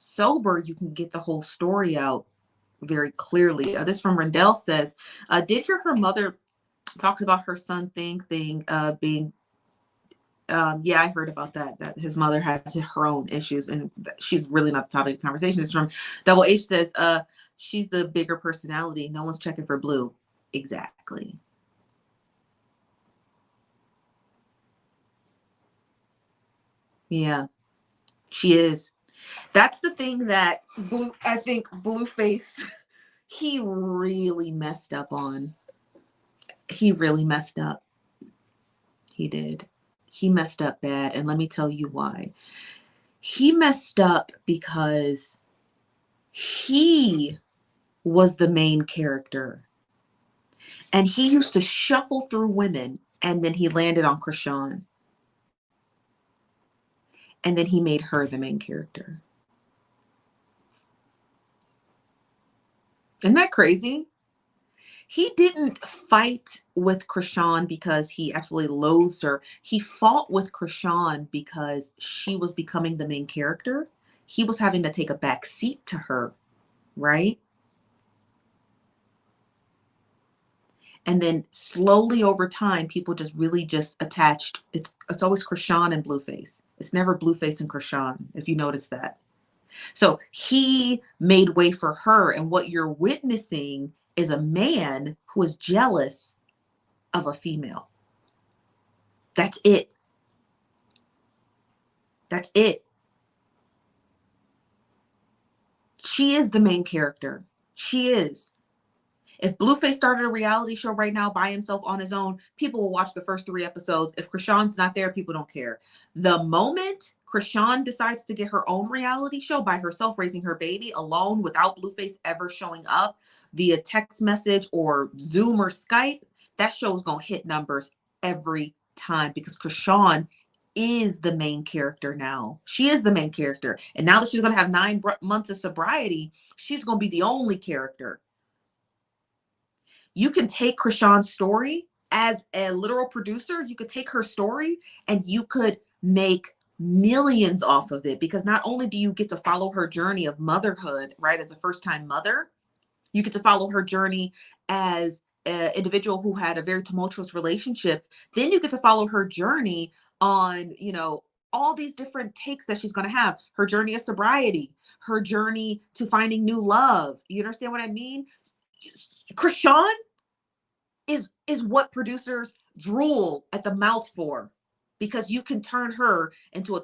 sober, you can get the whole story out very clearly. This from Rendell says, did hear her mother talks about her son being yeah, I heard about that his mother has her own issues and she's really not the topic of the conversation. It's from Double H says, she's the bigger personality. No one's checking for Blue. Exactly. Yeah, she is. That's the thing that I think Blueface, he really messed up on. He really messed up. He did. He messed up bad. And let me tell you why. He messed up because he was the main character. And he used to shuffle through women. And then he landed on Chrisean. And then he made her the main character. Isn't that crazy? He didn't fight with Chrisean because he absolutely loathes her. He fought with Chrisean because she was becoming the main character. He was having to take a back seat to her, right? And then slowly over time, people just really just attached. It's always Chrisean and Blueface. It's never Blueface and Chrisean, if you notice that. So he made way for her. And what you're witnessing is a man who is jealous of a female. That's it. That's it. She is the main character. She is. If Blueface started a reality show right now by himself on his own, people will watch the first 3 episodes. If Chrisean's not there, people don't care. The moment Chrisean decides to get her own reality show by herself, raising her baby alone without Blueface ever showing up via text message or Zoom or Skype, that show's going to hit numbers every time because Chrisean is the main character now. She is the main character. And now that she's going to have 9 months of sobriety, she's going to be the only character. You can take Chrisean's story as a literal producer. You could take her story and you could make millions off of it, because not only do you get to follow her journey of motherhood, right, as a first-time mother, you get to follow her journey as an individual who had a very tumultuous relationship. Then you get to follow her journey on, you know, all these different takes that she's going to have. Her journey of sobriety, her journey to finding new love. You understand what I mean? Chrisean is what producers drool at the mouth for, because you can turn her into a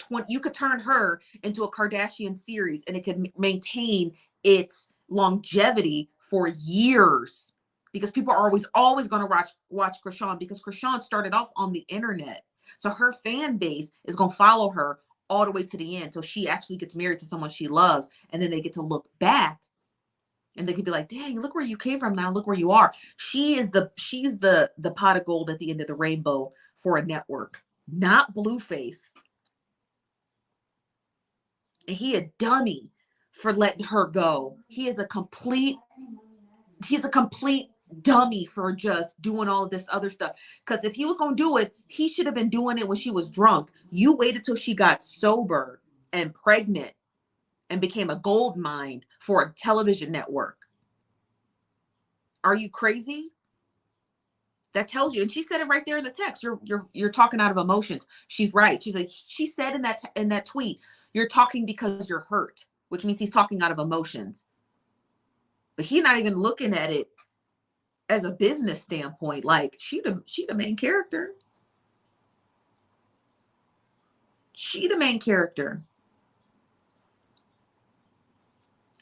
Kardashian series and it can maintain its longevity for years, because people are always going to watch Chrisean, because Chrisean started off on the internet. So her fan base is going to follow her all the way to the end till she actually gets married to someone she loves, and then they get to look back and they could be like, dang, look where you came from, now look where you are. She's the pot of gold at the end of the rainbow for a network, not Blueface. And he a dummy for letting her go. He's a complete dummy for just doing all of this other stuff. Because if he was going to do it, he should have been doing it when she was drunk. You waited till she got sober and pregnant and became a gold mine for a television network. Are you crazy? That tells you. And she said it right there in the text. You're talking out of emotions. She's right. She's like, she said in that tweet, you're talking because you're hurt, which means he's talking out of emotions. But he's not even looking at it as a business standpoint. Like, she the main character. She the main character.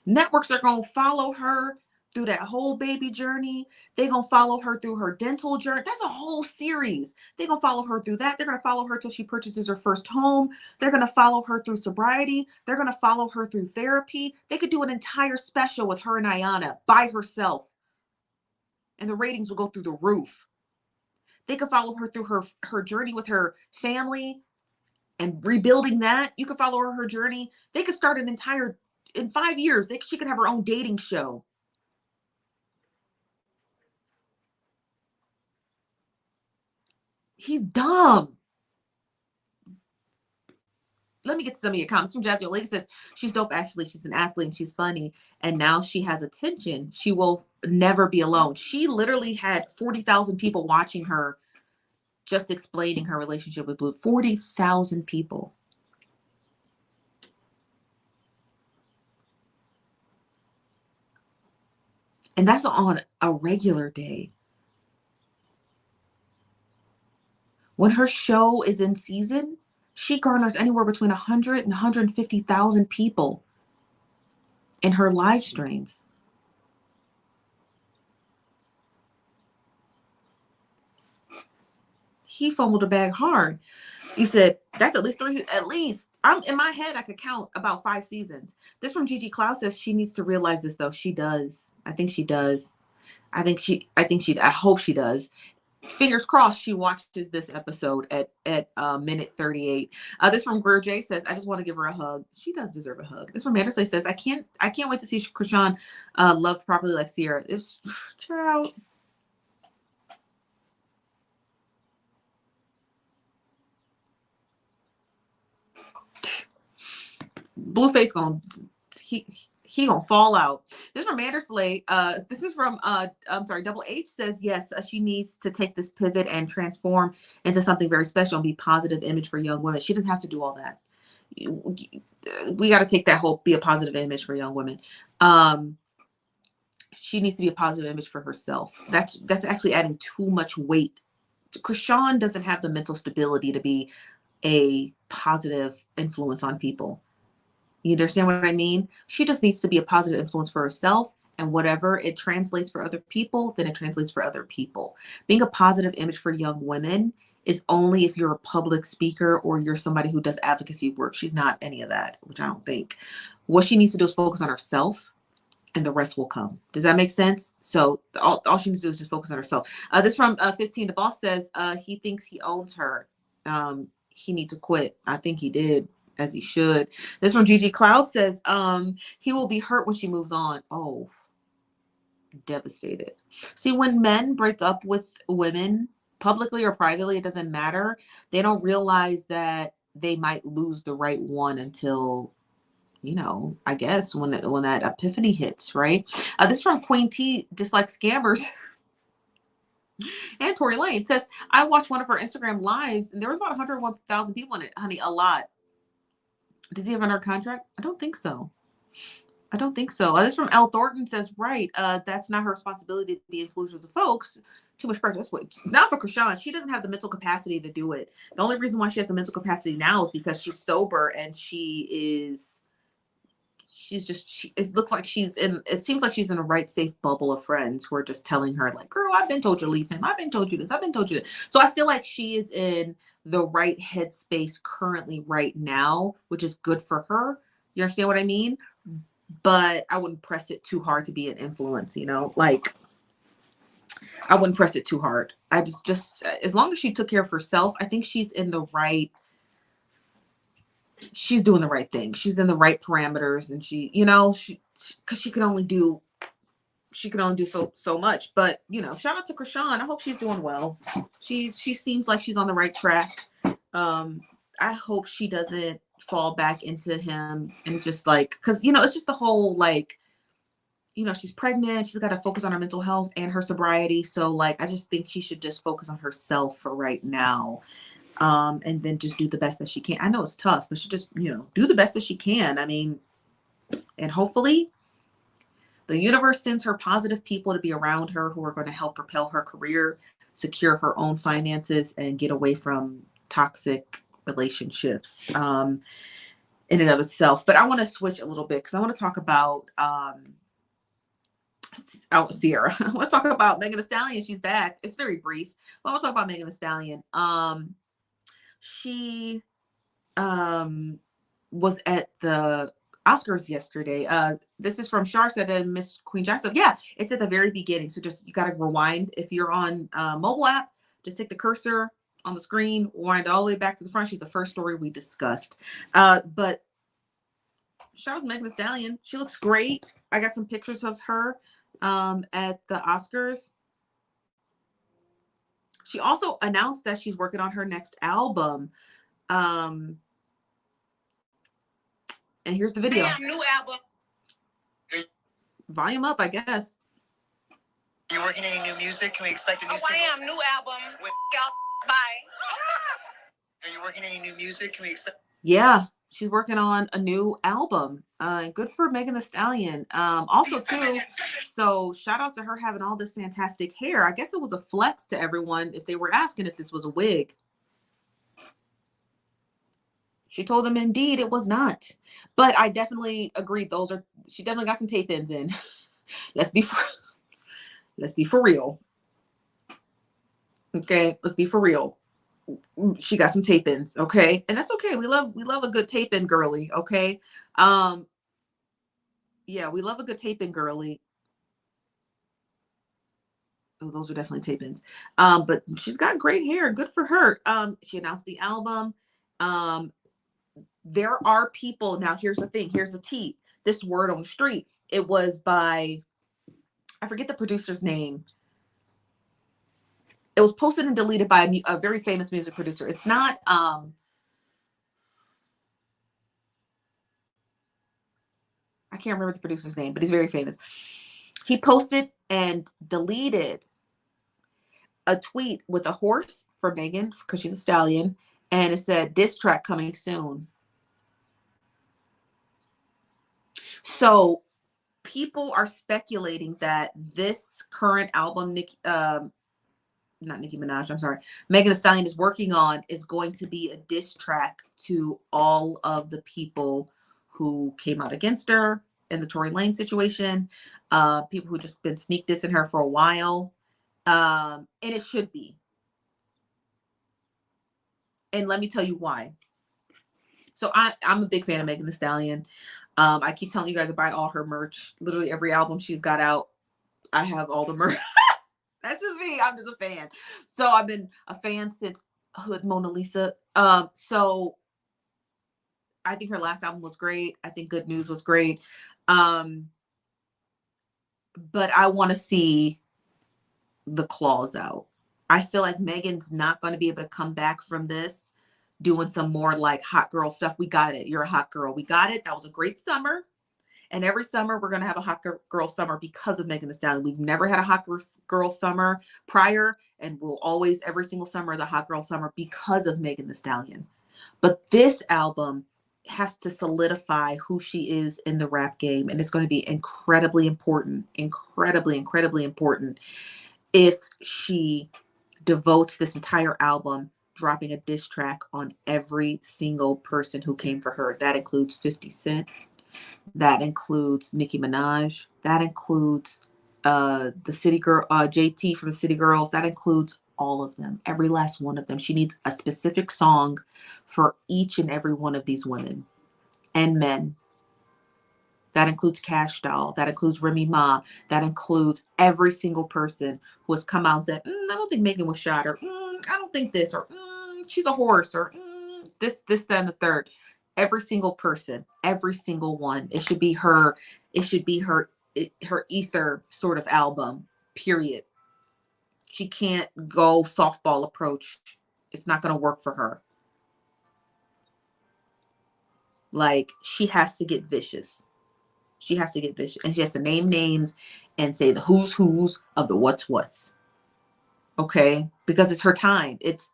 Networks are going to follow her through that whole baby journey. They're going to follow her through her dental journey. That's a whole series. They're going to follow her through that. They're going to follow her till she purchases her first home. They're going to follow her through sobriety. They're going to follow her through therapy. They could do an entire special with her and Ayana by herself, and the ratings will go through the roof. They could follow her through her journey with her family and rebuilding that. You could follow her journey. They could start in 5 years, she could have her own dating show. He's dumb. Let me get to some of your comments from Jazzy. Lady says, she's dope, actually. She's an athlete and she's funny. And now she has attention. She will never be alone. She literally had 40,000 people watching her just explaining her relationship with Blue. 40,000 people. And that's on a regular day. When her show is in season, she garners anywhere between 100 and 150,000 people in her live streams. He fumbled the bag hard. You said, that's at least 3, at least. I'm in my head, I could count about 5 seasons. This from Gigi Cloud says she needs to realize this, though. She does. I think she does. I hope she does. Fingers crossed she watches this episode at minute 38. This from Greer J says, I just want to give her a hug. She does deserve a hug. This from Anderson says, I can't wait to see Chrisean loved properly like Sierra. It's child. Blueface he gonna fall out. This is from Andersley. This is from Double H says, yes, she needs to take this pivot and transform into something very special and be positive image for young women. She doesn't have to do all that. We got to take that whole be a positive image for young women. She needs to be a positive image for herself. That's actually adding too much weight. Chrisean doesn't have the mental stability to be a positive influence on people. You understand what I mean? She just needs to be a positive influence for herself And whatever it translates for other people, then it translates for other people. Being a positive image for young women is only if you're a public speaker or you're somebody who does advocacy work. She's not any of that, which I don't think. What she needs to do is focus on herself, and the rest will come. Does that make sense? So all she needs to do is just focus on herself. This from 15. The boss says he thinks he owns her. He needs to quit. I think he did, as he should. This from Gigi Cloud says he will be hurt when she moves on. Oh, devastated. See, when men break up with women publicly or privately, it doesn't matter. They don't realize that they might lose the right one until, you know, I guess when that epiphany hits, right? This from Queen T, dislike scammers. And Tori Lane says, I watched one of her Instagram lives and there was about 101,000 people in it. Honey, a lot. Does he have under contract? I don't think so. I don't think so. This from L. Thornton says, right, that's not her responsibility to be influential to folks. Too much pressure. That's what, not for Chrisean. She doesn't have the mental capacity to do it. The only reason why she has the mental capacity now is because she's sober and it looks like it seems like she's in a right safe bubble of friends who are just telling her like, girl, I've been told you to leave him. I've been told you this. I've been told you this. So I feel like she is in the right headspace currently right now, which is good for her. You understand what I mean? But I wouldn't press it too hard to be an influence, you know, like I wouldn't press it too hard. I just as long as she took care of herself, I think she's doing the right thing. She's in the right parameters, and because she can only do so much. But you know, shout out to Chrisean. I hope she's doing well. She seems like she's on the right track. I hope she doesn't fall back into him and just like, because you know, it's just the whole like, you know, she's pregnant, she's got to focus on her mental health and her sobriety. So like, I just think she should just focus on herself for right now. And then just do the best that she can. I know it's tough, but she just, you know, do the best that she can. I mean, and hopefully the universe sends her positive people to be around her who are going to help propel her career, secure her own finances, and get away from toxic relationships in and of itself. But I want to switch a little bit because I want to talk about Sierra. I want to talk about Megan Thee Stallion. She's back. It's very brief, but I want to talk about Megan Thee Stallion. She was at the Oscars yesterday. This is from Shar said and Miss Queen Jackson. Yeah, it's at the very beginning. So just you got to rewind. If you're on mobile app, just take the cursor on the screen, wind all the way back to the front. She's the first story we discussed. But shout out to Megan Thee Stallion. She looks great. I got some pictures of her at the Oscars. She also announced that she's working on her next album. And here's the video. Damn, new album. Volume up, I guess. You working any new music? Can we expect a new single? I am, new album. With bye. Are you working any new music? Can we expect? Yeah, she's working on a new album. Good for Megan Thee Stallion. Also too, so shout out to her having all this fantastic hair. I guess it was a flex to everyone if they were asking if this was a wig. She told them indeed it was not. But I definitely agree. She definitely got some tape ends in. Let's be for real. Okay, let's be for real. She got some tape ins, okay? And that's okay. We love a good tape in girly, okay? Yeah, we love a good tape in girly. Oh, those are definitely tape ins. But she's got great hair. Good for her. She announced the album. There are people now. Here's the thing. Here's the tea. This word on the street. It was by, I forget the producer's name. It was posted and deleted by a very famous music producer. It's not. I can't remember the producer's name, but he's very famous. He posted and deleted a tweet with a horse for Megan because she's a stallion, and it said diss track coming soon. So people are speculating that this current album, not Nicki Minaj, I'm sorry, Megan Thee Stallion is working on is going to be a diss track to all of the people who came out against her and the Tory Lane situation, people who just been sneak dissing her for a while. And it should be. And let me tell you why. So I'm a big fan of Megan Thee Stallion. I keep telling you guys to buy all her merch. Literally every album she's got out, I have all the merch. That's just me. I'm just a fan. So I've been a fan since Hood Mona Lisa. So I think her last album was great. I think Good News was great. But I want to see the claws out. I feel like Megan's not going to be able to come back from this doing some more like hot girl stuff. We got it. You're a hot girl. We got it. That was a great summer. And every summer we're going to have a hot girl summer because of Megan Thee Stallion. We've never had a hot girl summer prior, and we'll always, every single summer, the hot girl summer because of Megan Thee Stallion. But this album has to solidify who she is in the rap game, and it's going to be incredibly important, incredibly important if she devotes this entire album dropping a diss track on every single person who came for her. That includes 50 Cent. That includes Nicki Minaj. That includes the City Girl, JT from the City Girls. That includes all of them, every last one of them. She needs a specific song for each and every one of these women and men. That includes Cash Doll. That includes Remy Ma. That includes every single person who has come out and said, I don't think Megan was shot, or I don't think this, or she's a horse, or this, that, and the third. Every single person, every single one. It should be her. It should be her ether sort of album, period. She can't go softball approach. It's not going to work for her. Like, she has to get vicious. She has to get vicious, and she has to name names and say the who's of the what's. Okay, because it's her time. It's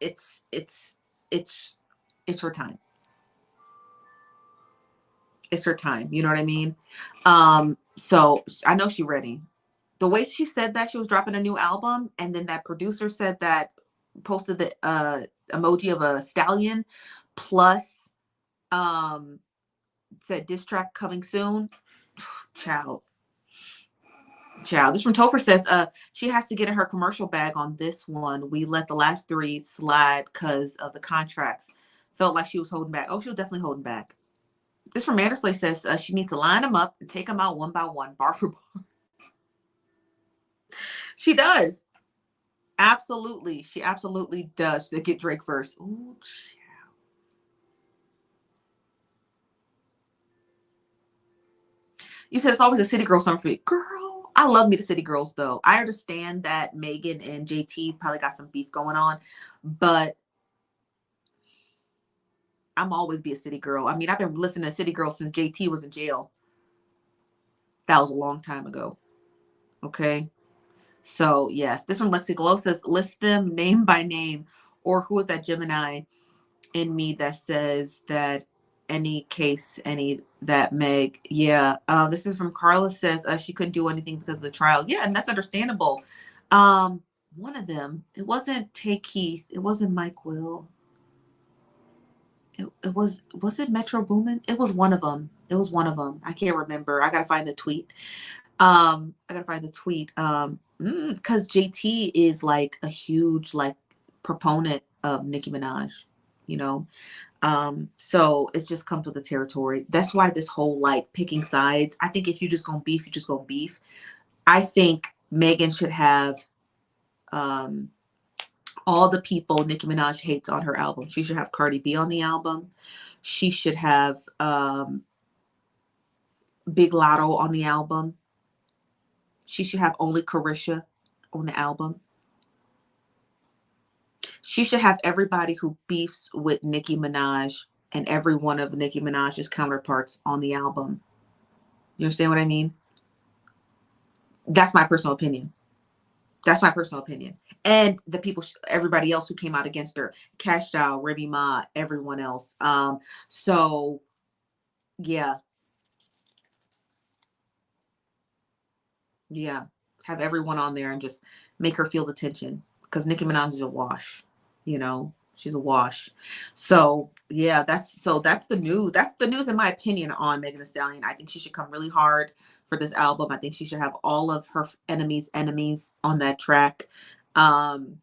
her time. It's her time. You know what I mean? So I know she's ready. The way she said that she was dropping a new album, and then that producer said that, posted the emoji of a stallion plus said diss track coming soon. Child. This from Topher says she has to get in her commercial bag on this one. We let the last 3 slide because of the contracts. Felt like she was holding back. Oh, she was definitely holding back. This from Mandersley says she needs to line them up and take them out one by one, bar for bar. She does. Absolutely. She absolutely does. To get Drake first. Ooh, you said it's always a city girl summer for you. Girl, I love me the city girls, though. I understand that Megan and JT probably got some beef going on, but I'm always be a city girl. I mean, I've been listening to City Girls since JT was in jail. That was a long time ago. Okay. So, yes, this one, Lexi Glow says, list them name by name. Or who is that Gemini in me that says that that Meg? Yeah. This is from Carla says she couldn't do anything because of the trial. Yeah, and that's understandable. One of them, it wasn't Tay Keith. It wasn't Mike Will. It was it Metro Boomin? It was one of them. I can't remember. I gotta find the tweet. Because JT is like a huge like proponent of Nicki Minaj, you know. So it's just comes with the territory. That's why this whole like picking sides. I think if you just gonna beef, you just gonna beef. I think Megan should have all the people Nicki Minaj hates on her album. She should have Cardi B on the album. She should have Big Lotto on the album. She should have only Carisha on the album. She should have everybody who beefs with Nicki Minaj and every one of Nicki Minaj's counterparts on the album. You understand what I mean? That's my personal opinion. And the people, everybody else who came out against her, Cash Doll, Remy Ma, everyone else. So yeah. Yeah. Have everyone on there and just make her feel the tension, because Nicki Minaj is a wash, you know? She's a wash. So yeah, that's the news. That's the news in my opinion on Megan Thee Stallion. I think she should come really hard for this album. I think she should have all of her enemies on that track. On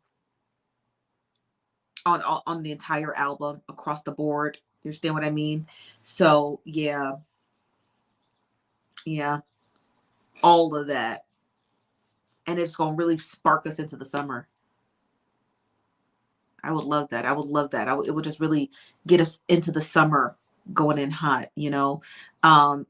the entire album across the board. You understand what I mean? So yeah, yeah, all of that. And it's gonna really spark us into the summer. I would love that. I would love that. It would just really get us into the summer going in hot, you know?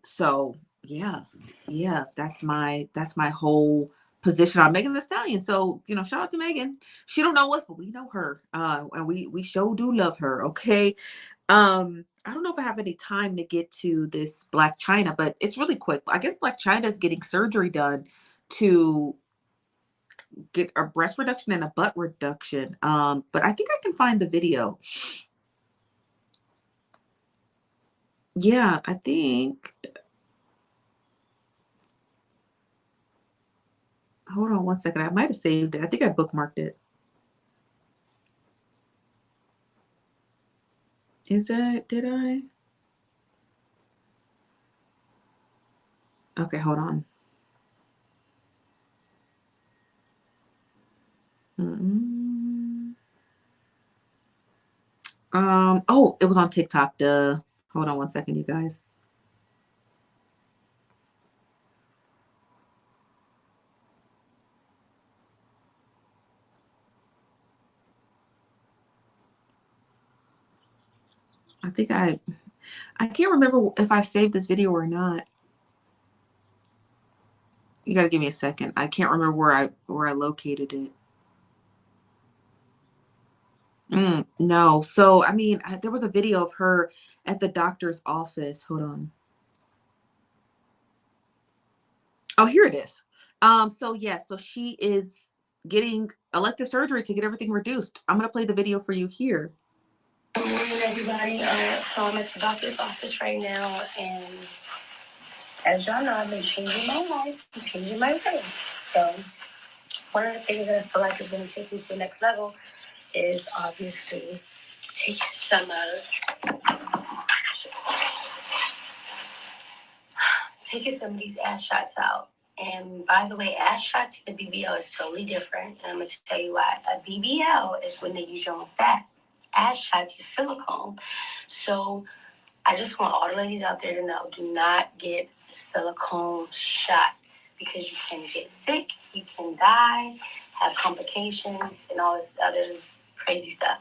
So yeah, yeah, that's my whole position on Megan Thee Stallion. So, you know, shout out to Megan. She don't know us, but we know her. And we sure do love her, okay? I don't know if I have any time to get to this Blac Chyna, but it's really quick. I guess Blac Chyna is getting surgery done to get a breast reduction and a butt reduction. But I think I can find the video. Yeah, I think. Hold on one second. I might have saved it. I think I bookmarked it. Is that, did I? Okay, hold on. Oh, it was on TikTok. Duh. Hold on one second, you guys. I think I can't remember if I saved this video or not. You got to give me a second. I can't remember where I located it. No. So, I mean, there was a video of her at the doctor's office. Hold on. Oh, here it is. So yeah, so she is getting elective surgery to get everything reduced. I'm gonna play the video for you here. Good morning, everybody. So I'm at the doctor's office right now, and as y'all know, I've been changing my life, changing my ways. So one of the things that I feel like is going to take me to the next level is obviously taking some of these ass shots out. And by the way, ass shots and a BBL is totally different. And I'm going to tell you why. A BBL is when they use your own fat. Ass shots is silicone. So I just want all the ladies out there to know, do not get silicone shots because you can get sick, you can die, have complications, and all this other crazy stuff.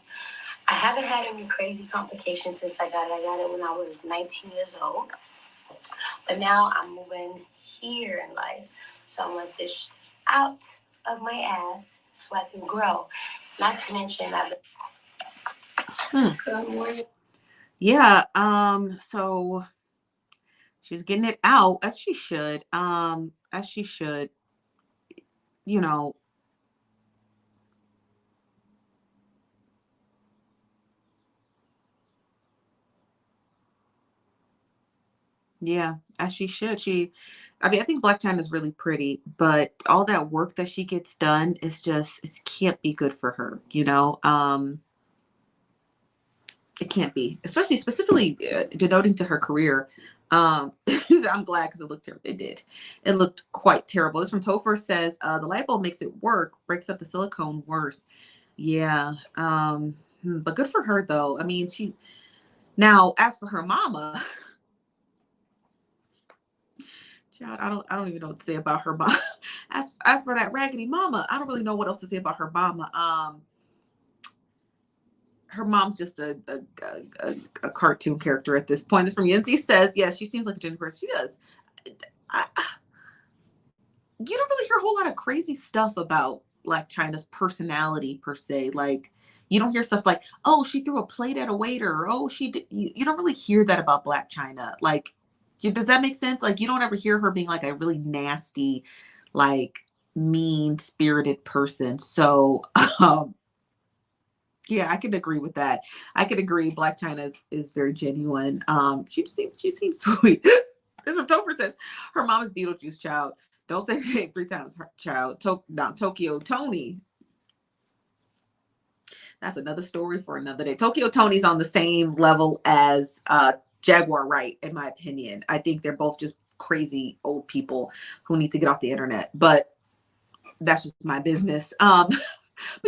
I haven't had any crazy complications since I got it. I got it when I was 19 years old. But now I'm moving here in life. So I'm going to fish out of my ass so I can grow. Not to mention, I've been... Good morning. Yeah, so she's getting it out as she should. You know. Yeah, as she should. I mean, I think Blac Chyna is really pretty, but all that work that she gets done is just, it can't be good for her, you know? It can't be, especially specifically denoting to her career. I'm glad because it looked terrible. It did. It looked quite terrible. This from Topher says, the light bulb makes it work, breaks up the silicone worse. Yeah. But good for her though. I mean, now as for her mama, child, I don't even know what to say about her mom. As for that raggedy mama, I don't really know what else to say about her mama. Her mom's just a cartoon character at this point. This from Yancy says, yes, she seems like a Jennifer. She does. You don't really hear a whole lot of crazy stuff about Blac Chyna's personality per se. Like, you don't hear stuff like, oh, she threw a plate at a waiter, or oh, she did. You don't really hear that about Blac Chyna. Like, does that make sense? Like, you don't ever hear her being like a really nasty, like mean spirited person. So, yeah, I can agree with that. I can agree. Blac Chyna is very genuine. She seems sweet. This from Topher says her mom is Beetlejuice, child. Don't say her name 3 times, her child. Tokyo Tony. That's another story for another day. Tokyo Tony's on the same level as Jaguar Wright, in my opinion. I think they're both just crazy old people who need to get off the internet. But that's just my business. But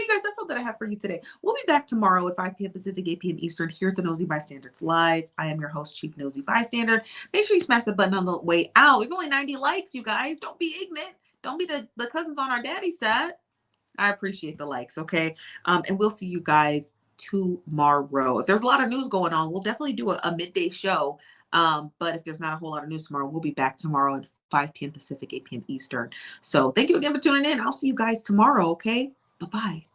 you guys, that's all that I have for you today. We'll be back tomorrow at 5 p.m. Pacific, 8 p.m. Eastern here at the Nosy Bystanders Live. I am your host, Chief Nosy Bystander. Make sure you smash the button on the way out. There's only 90 likes, you guys. Don't be ignorant. Don't be the cousins on our daddy's side. I appreciate the likes, okay? And we'll see you guys tomorrow. If there's a lot of news going on, we'll definitely do a midday show. But if there's not a whole lot of news tomorrow, we'll be back tomorrow at 5 p.m. Pacific, 8 p.m. Eastern. So thank you again for tuning in. I'll see you guys tomorrow, okay? Bye-bye.